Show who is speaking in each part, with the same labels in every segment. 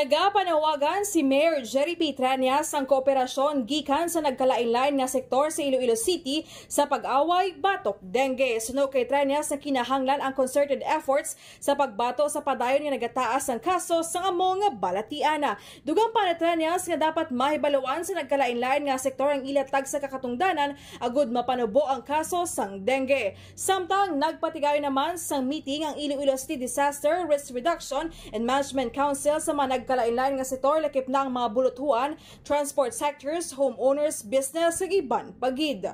Speaker 1: Nagapanawagan si Mayor Jerry P. Triañas ang kooperasyon gikan sa nagkalain-lain nga sektor sa Iloilo City sa pag-away batok dengue. Suno kay Triañas na kinahanglan ang concerted efforts sa pagbato sa padayon nga nagataas ang kaso sa among nga balatiana. Dugang pa ni Triañas nga dapat mahibaluan sa nagkalain-lain nga sektor ang ilatag sa kakatungdanan agud mapanubo ang kaso sang dengue. Samtang nagpatigayo naman sang meeting ang Iloilo City Disaster Risk Reduction and Management Council sa mga nagkalain-lain nga sektor lakip na ang mga bulutuan, transport sectors, homeowners, business ug iban pagid.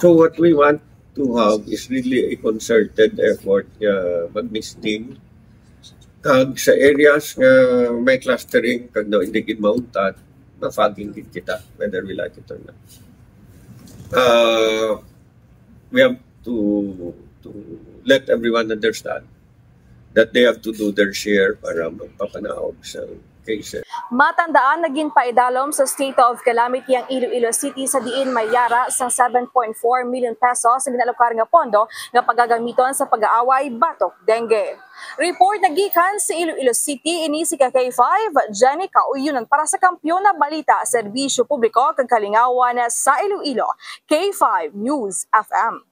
Speaker 2: So what we want to have is really a concerted effort mag-misting kag sa areas nga may clustering kag daw hindi gid mauntat, ma-fogging gid kita whether we like it or not. We have to let everyone understand that they have to do their share para magpapanaog sa cases.
Speaker 1: Matandaan naging paidalom sa state of calamity ang Iloilo City sa diin mayara sa 7.4 million pesos sa ginalokar nga pondo nga pagagamiton sa pag-aaway batok dengue. Report na gikan sa Iloilo City ini si K5 Jenny Kauyunan para sa Kampiyon na Balita, Serbisyo Publiko kag Kalingawan sa Iloilo. K5 News FM.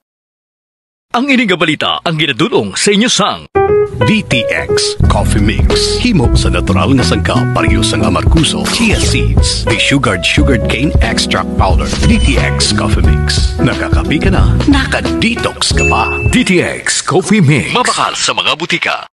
Speaker 3: Ang ining balita ang ginadulong sa inyo sang DTX Coffee Mix. Himo sa natural nga sangka pareho sang amarkuso, chia seeds, sugared cane extract powder. DTX Coffee Mix. Nakakapi ka na, naka-detox ka pa. DTX Coffee Mix. Mabakal sa mga butika.